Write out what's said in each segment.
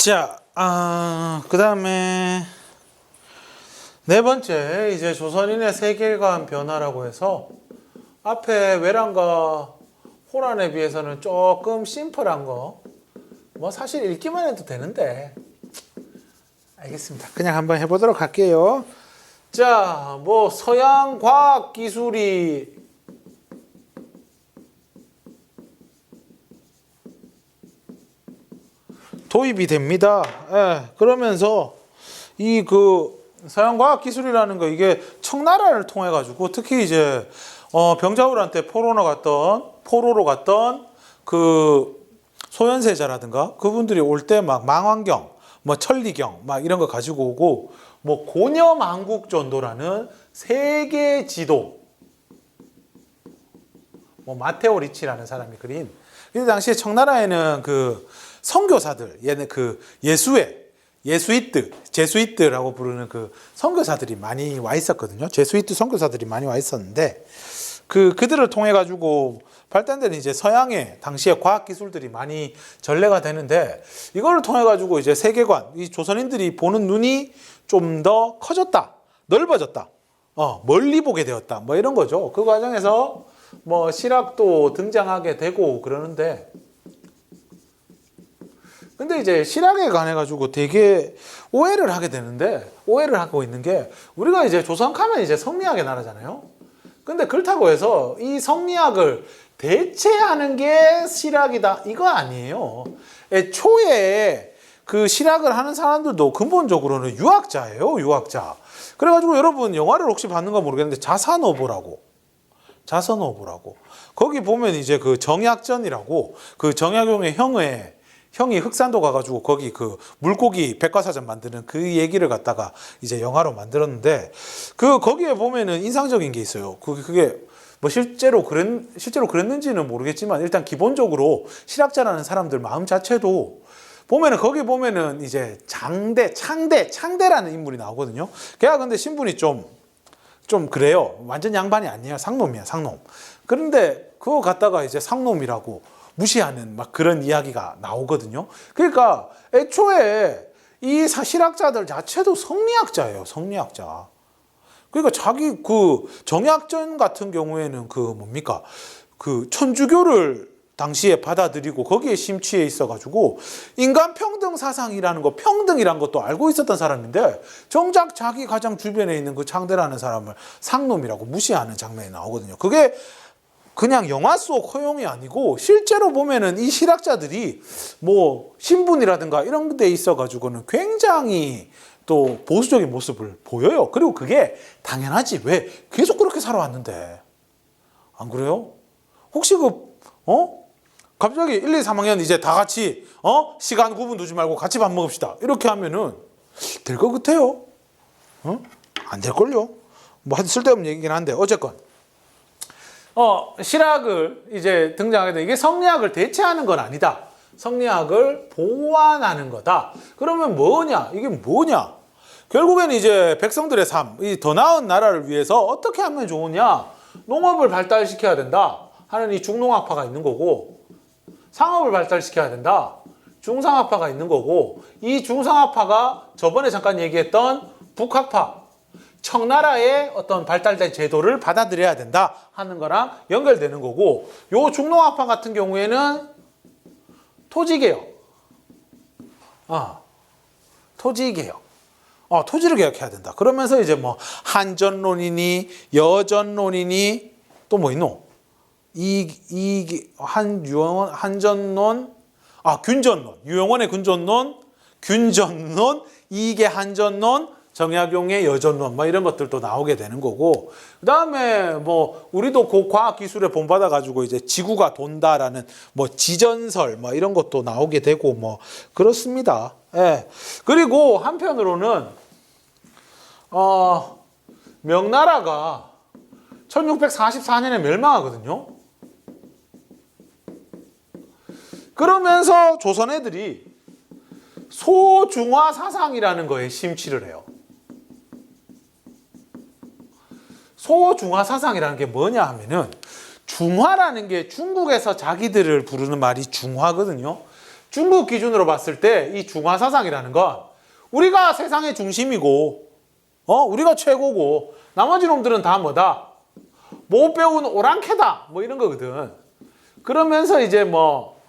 자, 그 다음에 네 번째, 이제 조선인의 세계관 변화라고 해서 앞에 외란과 호란에 비해서는 조금 심플한 거, 뭐 사실 읽기만 해도 되는데, 알겠습니다. 그냥 한번 해보도록 할게요. 자, 뭐 서양 과학 기술이 도입이 됩니다. 그러면서 이 서양 과학 기술이라는 거 이게 청나라를 통해 가지고 특히 이제 병자호란때 포로로 갔던 그 소현세자라든가 그분들이 올 때 막 망원경, 뭐 천리경 막 이런 거 가지고 오고 뭐 고녀만국전도라는 세계 지도, 뭐 마테오 리치라는 사람이 그린. 이 당시에 청나라에는 그 선교사들, 얘네 그 제수이트라고 부르는 그 선교사들이 많이 와 있었거든요. 제수이트 선교사들이 많이 와 있었는데 그들을 통해 가지고 발달된 이제 서양의 당시의 과학 기술들이 많이 전래가 되는데 이거를 통해 가지고 이제 세계관, 이 조선인들이 보는 눈이 좀 더 커졌다, 넓어졌다, 멀리 보게 되었다, 뭐 이런 거죠. 그 과정에서 뭐 실학도 등장하게 되고 그러는데. 근데 이제 실학에 관해 가지고 되게 오해를 하게 되는데, 오해를 하고 있는 게 우리가 이제 조선 하면 이제 성리학의 나라잖아요. 근데 그렇다고 해서 이 성리학을 대체하는 게 실학이다, 이거 아니에요. 애초에 그 실학을 하는 사람들도 근본적으로는 유학자예요, 유학자. 그래가지고 여러분 영화를 혹시 봤는가 모르겠는데 자산어보라고. 거기 보면 이제 그 정약전이라고 그 정약용의 형이 흑산도 가가지고 거기 그 물고기 백과사전 만드는 그 얘기를 갖다가 이제 영화로 만들었는데 거기에 보면은 인상적인 게 있어요. 그게 뭐 실제로 그랬는지는 모르겠지만 일단 기본적으로 실학자라는 사람들 마음 자체도 보면은 거기 보면은 이제 창대라는 인물이 나오거든요. 걔가 근데 신분이 좀 그래요. 완전 양반이 아니에요. 상놈이야, 상놈. 그런데 그거 갖다가 이제 상놈이라고 무시하는 막 그런 이야기가 나오거든요. 그러니까 애초에 이 실학자들 자체도 성리학자예요, 성리학자. 그러니까 자기 정약전 같은 경우에는 천주교를 당시에 받아들이고 거기에 심취해 있어가지고 인간 평등 사상이라는 거, 평등이란 것도 알고 있었던 사람인데 정작 자기 가장 주변에 있는 그 창대라는 사람을 상놈이라고 무시하는 장면이 나오거든요. 그게 그냥 영화 속 허용이 아니고 실제로 보면은 이 실학자들이 뭐 신분이라든가 이런 데 있어가지고는 굉장히 또 보수적인 모습을 보여요. 그리고 그게 당연하지. 왜? 계속 그렇게 살아왔는데. 안 그래요? 혹시 갑자기 1, 2, 3학년 이제 다 같이 시간 구분 두지 말고 같이 밥 먹읍시다. 이렇게 하면은 될 것 같아요. 안 될걸요. 뭐 쓸데없는 얘기긴 한데 어쨌건 실학을 이제 등장하게 돼. 이게 성리학을 대체하는 건 아니다. 성리학을 보완하는 거다. 그러면 뭐냐? 이게 뭐냐? 결국에는 이제 백성들의 삶, 이 더 나은 나라를 위해서 어떻게 하면 좋으냐? 농업을 발달시켜야 된다 하는 이 중농학파가 있는 거고, 상업을 발달시켜야 된다, 중상학파가 있는 거고, 이 중상학파가 저번에 잠깐 얘기했던 북학파, 청나라의 어떤 발달된 제도를 받아들여야 된다 하는 거랑 연결되는 거고, 요 중농학파 같은 경우에는 토지개혁, 토지를 개혁해야 된다. 그러면서 이제 뭐 한전론이니 여전론이니 또 뭐 있노? 한전론, 균전론, 유영원의 균전론, 이익의 한전론, 정약용의 여전론, 뭐 이런 것들도 나오게 되는 거고, 그 다음에 뭐 우리도 그 과학 기술에 본받아 가지고 이제 지구가 돈다라는 뭐 지전설, 뭐 이런 것도 나오게 되고 뭐 그렇습니다. 예. 그리고 한편으로는 명나라가 1644년에 멸망하거든요. 그러면서 조선 애들이 소중화 사상이라는 거에 심취를 해요. 소중화 사상이라는 게 뭐냐 하면은 중화라는 게 중국에서 자기들을 부르는 말이 중화거든요. 중국 기준으로 봤을 때 이 중화사상이라는 건 우리가 세상의 중심이고 우리가 최고고 나머지 놈들은 다 뭐다? 못 배운 오랑캐다 뭐 이런 거거든. 그러면서 이제 뭐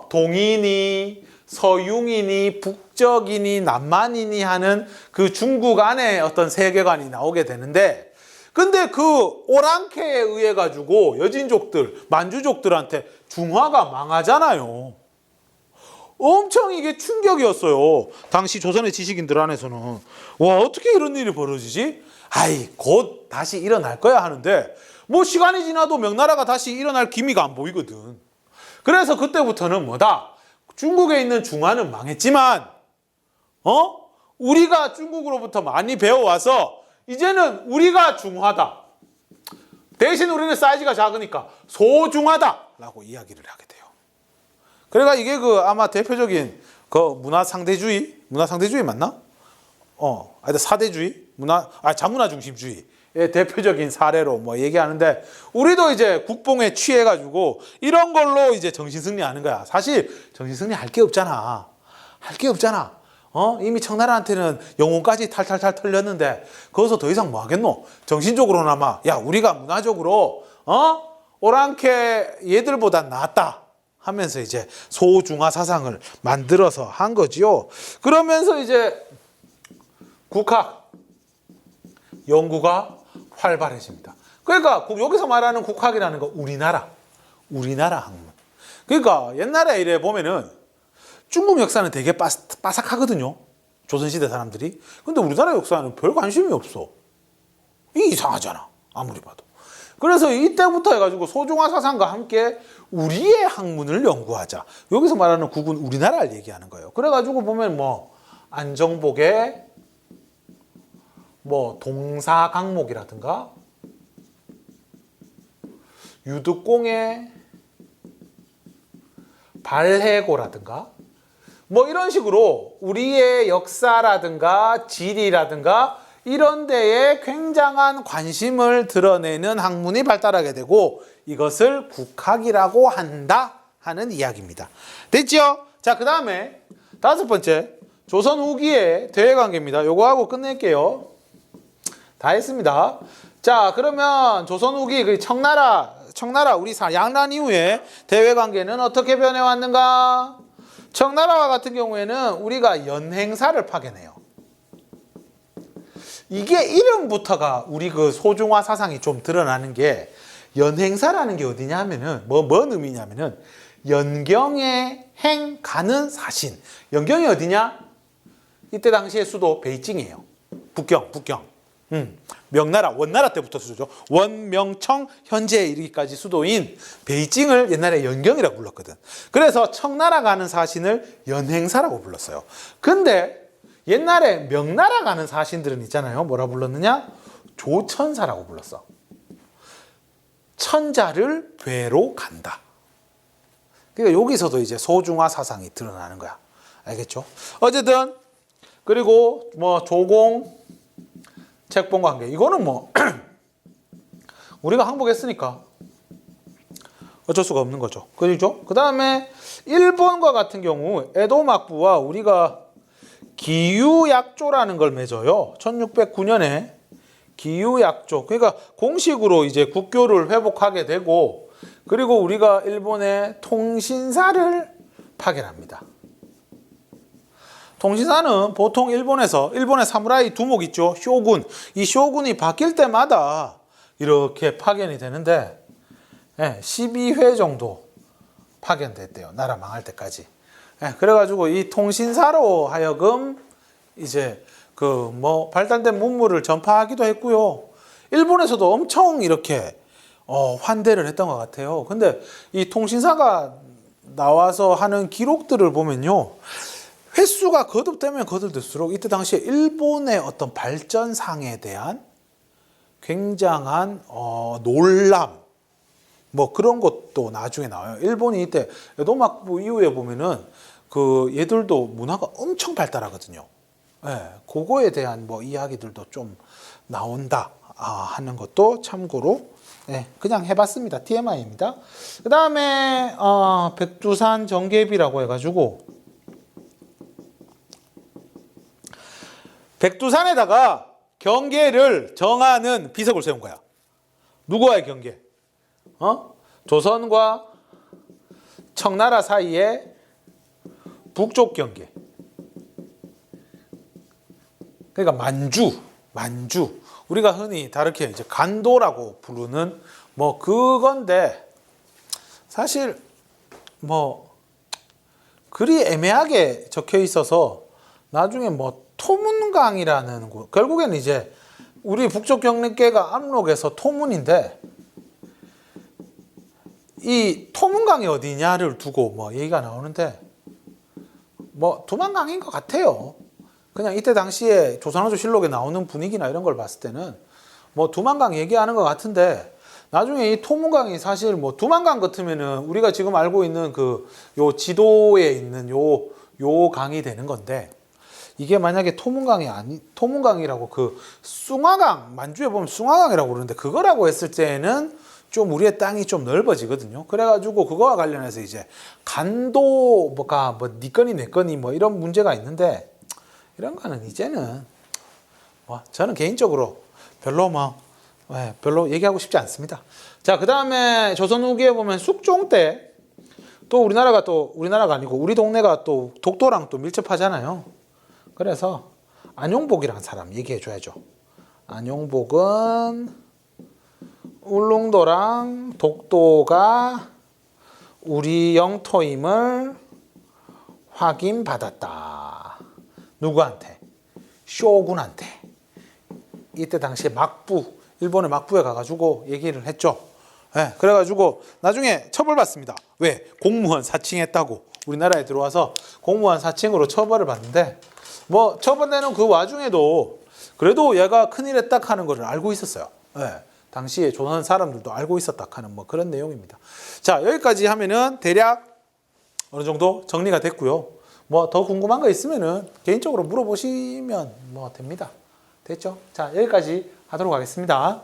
동이니 서융이니 북적이니 남만이니 하는 그 중국 안에 어떤 세계관이 나오게 되는데, 근데 그 오랑캐에 의해 가지고 여진족들 만주족들한테 중화가 망하잖아요. 엄청 이게 충격이었어요. 당시 조선의 지식인들 안에서는. 와, 어떻게 이런 일이 벌어지지? 아이, 곧 다시 일어날 거야 하는데 뭐 시간이 지나도 명나라가 다시 일어날 기미가 안 보이거든. 그래서 그때부터는 뭐다? 중국에 있는 중화는 망했지만 우리가 중국으로부터 많이 배워와서 이제는 우리가 중화다. 대신 우리는 사이즈가 작으니까 소중하다 라고 이야기를 하게 돼요. 그러니까 이게 아마 대표적인 문화상대주의 맞나? 사대주의? 자문화 중심주의의 대표적인 사례로 뭐 얘기하는데, 우리도 이제 국뽕에 취해가지고 이런 걸로 이제 정신승리 하는 거야. 사실 정신승리 할 게 없잖아. 이미 청나라한테는 영혼까지 탈탈탈 털렸는데 거기서 더 이상 뭐 하겠노? 정신적으로나마 우리가 문화적으로 오랑캐 얘들보다 낫다 하면서 이제 소중화 사상을 만들어서 한 거지요. 그러면서 이제 국학 연구가 활발해집니다. 그러니까 여기서 말하는 국학이라는 거 우리나라 학문. 그러니까 옛날에 이래 보면은 중국 역사는 되게 빠삭하거든요. 조선시대 사람들이. 근데 우리나라 역사는 별 관심이 없어. 이게 이상하잖아. 아무리 봐도. 그래서 이때부터 해가지고 소중화 사상과 함께 우리의 학문을 연구하자. 여기서 말하는 국은 우리나라를 얘기하는 거예요. 그래가지고 보면 안정복의 동사강목이라든가 유득공의 발해고라든가 이런 식으로 우리의 역사라든가 지리라든가 이런 데에 굉장한 관심을 드러내는 학문이 발달하게 되고 이것을 국학이라고 한다 하는 이야기입니다. 됐죠? 자, 그 다음에 5번째 조선 후기의 대외관계입니다. 요거 하고 끝낼게요. 다 했습니다. 자, 그러면 조선 후기 청나라 우리 양란 이후에 대외관계는 어떻게 변해왔는가? 청나라와 같은 경우에는 우리가 연행사를 파견해요. 이게 이름부터가 우리 소중화 사상이 좀 드러나는 게, 연행사라는 게 어디냐 하면은 뭔 의미냐면은 연경의 행 가는 사신. 연경이 어디냐? 이때 당시의 수도 베이징이에요. 북경. 명나라, 원나라 때부터 수도죠. 원명청 현재에 이르기까지 수도인 베이징을 옛날에 연경이라고 불렀거든. 그래서 청나라 가는 사신을 연행사라고 불렀어요. 근데 옛날에 명나라 가는 사신들은 있잖아요. 뭐라 불렀느냐? 조천사라고 불렀어. 천자를 뵈러 간다. 그러니까 여기서도 이제 소중화 사상이 드러나는 거야. 알겠죠? 어쨌든 그리고 조공 책봉 관계, 이거는 우리가 항복했으니까 어쩔 수가 없는 거죠. 그렇죠? 그 다음에 일본과 같은 경우 에도 막부와 우리가 기유약조라는 걸 맺어요. 1609년에 기유약조. 그러니까 공식으로 이제 국교를 회복하게 되고, 그리고 우리가 일본에 통신사를 파견합니다. 통신사는 보통 일본의 사무라이 두목 있죠. 쇼군. 이 쇼군이 바뀔 때마다 이렇게 파견이 되는데 12회 정도 파견됐대요. 나라 망할 때까지. 그래가지고 이 통신사로 하여금 이제 발달된 문물을 전파하기도 했고요. 일본에서도 엄청 이렇게 환대를 했던 것 같아요. 근데 이 통신사가 나와서 하는 기록들을 보면요, 횟수가 거듭되면 거듭될수록 이때 당시에 일본의 어떤 발전상에 대한 굉장한 놀람, 그런 것도 나중에 나와요. 일본이 이때 에도막부 이후에 보면은 얘들도 문화가 엄청 발달하거든요. 그거에 대한 이야기들도 좀 나온다 하는 것도 참고로 네, 그냥 해봤습니다. TMI입니다. 그 다음에 백두산 정계비라고 해가지고 백두산에다가 경계를 정하는 비석을 세운 거야. 누구와의 경계? 조선과 청나라 사이의 북쪽 경계. 그러니까 만주. 우리가 흔히 다르게 이제 간도라고 부르는 뭐 그건데 사실 뭐 글이 애매하게 적혀 있어서 나중에 뭐 토문강이라는 곳, 결국에는 이제 우리 북쪽 경계가 압록에서 토문인데 이 토문강이 어디냐를 두고 뭐 얘기가 나오는데 뭐 두만강인 것 같아요. 그냥 이때 당시에 조선왕조실록에 나오는 분위기나 이런 걸 봤을 때는 뭐 두만강 얘기하는 것 같은데 나중에 이 토문강이 사실 뭐 두만강 같으면은 우리가 지금 알고 있는 그 요 지도에 있는 요 강이 되는 건데 이게 만약에 토문강이라고 그 숭화강, 만주에 보면 숭화강이라고 그러는데 그거라고 했을 때는 좀 우리의 땅이 좀 넓어지거든요. 그래가지고 그거와 관련해서 이제 간도가 뭐 니 거니 내 거니 뭐 이런 문제가 있는데 이런 거는 이제는 뭐 저는 개인적으로 별로 얘기하고 싶지 않습니다. 자, 그 다음에 조선 후기에 보면 숙종 때 또 우리나라가 아니고 우리 동네가 또 독도랑 또 밀접하잖아요. 그래서 안용복이라는 사람 얘기해 줘야죠. 안용복은 울릉도랑 독도가 우리 영토임을 확인받았다. 누구한테? 쇼군한테. 이때 당시에 일본의 막부에 가가지고 얘기를 했죠. 네, 그래가지고 나중에 처벌받습니다. 왜? 공무원 사칭했다고 우리나라에 들어와서 공무원 사칭으로 처벌을 받는데 뭐 처벌되는 그 와중에도 그래도 얘가 큰일 했다 하는 걸 알고 있었어요. 네, 당시에 조선 사람들도 알고 있었다 하는 뭐 그런 내용입니다. 자, 여기까지 하면은 대략 어느 정도 정리가 됐고요. 뭐 더 궁금한 거 있으면은 개인적으로 물어보시면 뭐 됩니다. 됐죠? 자, 여기까지 하도록 하겠습니다.